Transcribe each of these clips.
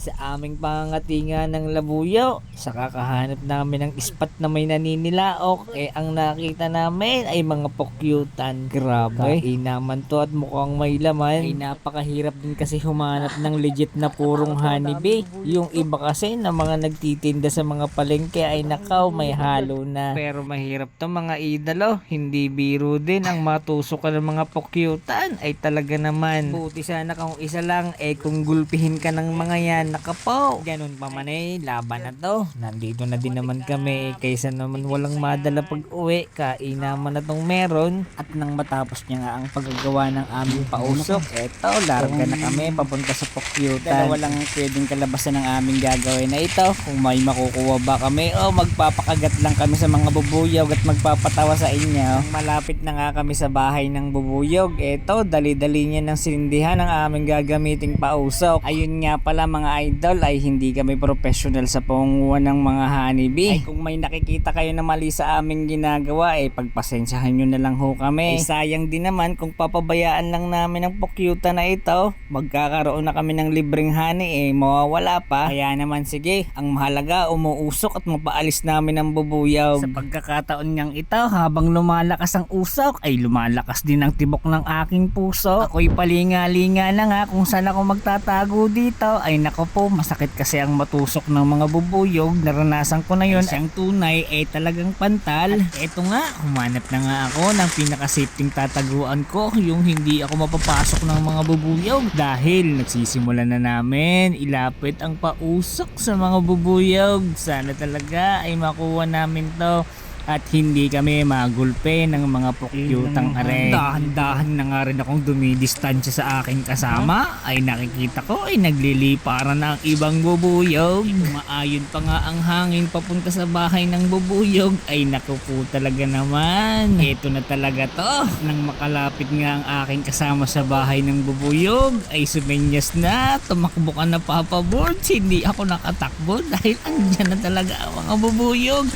sa aming pangangatinga ng labuyo. Sa kakahanap namin ng spot na may naninilaok, ang nakita namin ay mga pokyutan. Grabe, naman to at mukhang may laman. Ay napakahirap din kasi humanap ng legit na purong honeybee. Yung iba kasi na mga nagtitinda sa mga palengke ay nakaw, may halo na. Pero mahirap to mga idolo, hindi biro din ang matusok ka ng mga pokyutan. Ay talaga naman, buti sana kung isa lang, kung gulpihin ka ng mga yan, nakapo. Ganun pa man laban na to. Nandito na din naman kami, kaysa naman walang madala pag uwi, kainaman na tong meron. At nang matapos niya nga ang paggagawa ng aming pausok, eto, larga na kami papunta sa pokyutan. Dalawa lang pwedeng kalabasan ng aming gagawin na ito. Kung may makukuha ba kami o magpapakagat lang kami sa mga bubuyog at magpapatawa sa inyo. Malapit na nga kami sa bahay ng bubuyog, eto, dali-dali niya ng sinindihan ang aming gagamiting pausok. Ayun nga pala mga idol, ay hindi kami professional sa pangunguha ng mga honeybee. Ay kung may nakikita kayo na mali sa aming ginagawa, pagpasensyahan nyo na lang ho kami. Sayang din naman kung papabayaan lang namin ang pokyutan na ito, magkakaroon na kami ng libreng honey, mawawala pa. Kaya naman sige, ang mahalaga umuusok at mapaalis namin ang bubuyog. Sa pagkakataon niyang ito, habang lumalakas ang usok, ay lumalakas din ang tibok ng aking puso. Ako'y palinga-linga na nga kung saan ako magtatago dito. Ay nako po, masakit kasi ang matusok ng mga bubuyog. Naranasan ko na yun. Siyang tunay talagang pantal. At eto nga, humanap na nga ako ng pinaka-safety tataguan ko, yung hindi ako mapapasok ng mga bubuyog. Dahil nagsisimula na namin ilapit ang pausok sa mga bubuyog. Sana talaga ay makuha namin to at hindi kami magulpe ng mga pokyutang are. Dahan-dahan na nga rin akong dumidistansya sa aking kasama, ay nakikita ko ay nagliliparan na ang ibang bubuyog. Maayon pa nga ang hangin papunta sa bahay ng bubuyog. Ay naku po talaga naman, ito na talaga to. Nang makalapit nga ang aking kasama sa bahay ng bubuyog, ay sumenyas na, tumakbo ka na Papa Boards. Hindi ako nakatakbo dahil andyan na talaga ang mga bubuyog.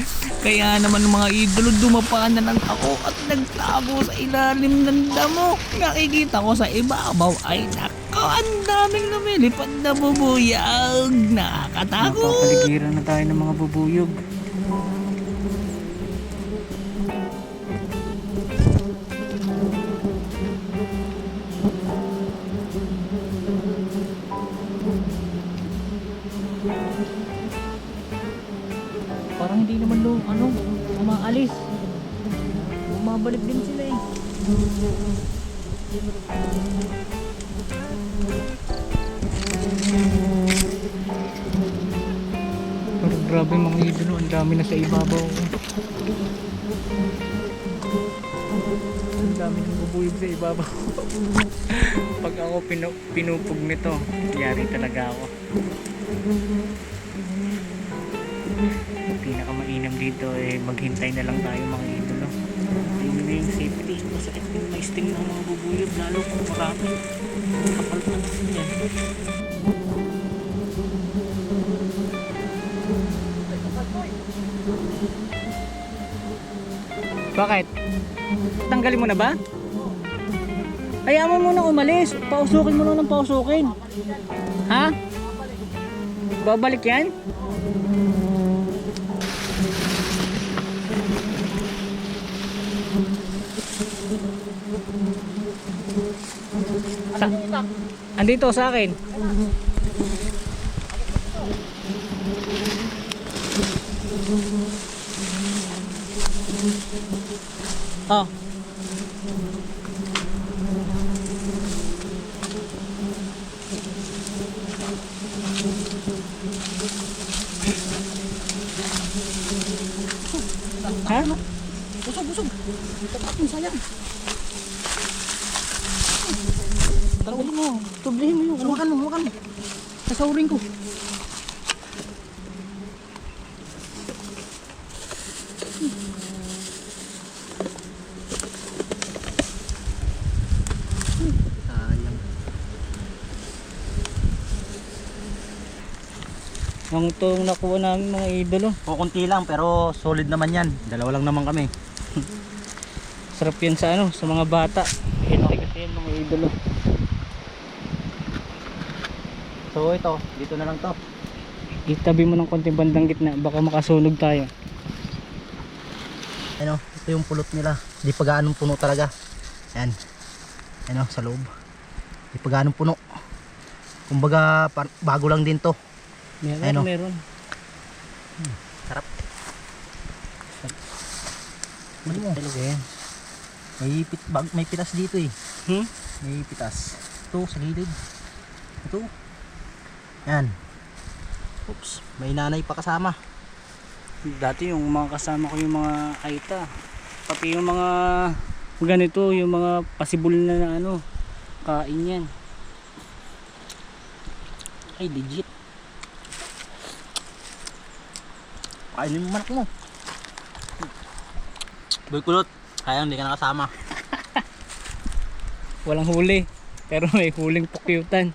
Kaya naman mga idolo, dumapa na lang ako at nagtago sa ilalim ng damo. Nakikita ko sa ibabaw ay nako, ang daming lumilipad na bubuyog. Nakakatakot. Napapaligiran na tayo ng mga bubuyog. Parang hindi naman umaalis. Bumabalik din sila Pero grabe mga idolo, ang dami na sa ibabaw. Ang dami ng bubuyog sa ibabaw. Pag ako pinupog nito, yari talaga ako. Pinakamainam dito maghintay na lang tayo mga idolo. Ayun na yung safety. Masakit yung may sting ng mga bubuyog, lalo kung marami. Kapal pa naman yan. Bakit? Tanggalin mo na ba? Hayaan mo muna umalis. Pausukin mo na ng pausukin. Ha? Babalik yan? Andito sa akin. Oh. Ha? Busog. Tapatin, sayang. Tanggalin mo. Tublihin mo yung. Hawakan mo. Sasaurin ko. Ang itong nakuha namin mga idolo. Kukunti lang pero solid naman yan. Dalawa lang naman kami. Sarap yan sa sa mga bata. Pinaki kasi yan mga idolo. So ito, dito na lang to. Itabi mo ng konting bandang gitna, baka makasunog tayo. Ano, ito yung pulot nila. Di pa gaanong puno talaga. Yan. Ano, sa loob. Di pa gaanong puno. Kumbaga, bago lang din to. Meron, Ano? meron. Sarap. Ano mo? Talaga yan. May pitas dito eh. Hmm? May pitas. Ito, sa gilid. Ito. Yan. Oops, may nanay pa kasama. Dati yung mga kasama ko yung mga aita. Pati yung mga ganito, yung mga pasibol na ano, kain yan. Ay, legit. Kainin mo manak mo. Boy kulot, kaya hindi ka nakasama. Walang huli, pero may huling pukyutan.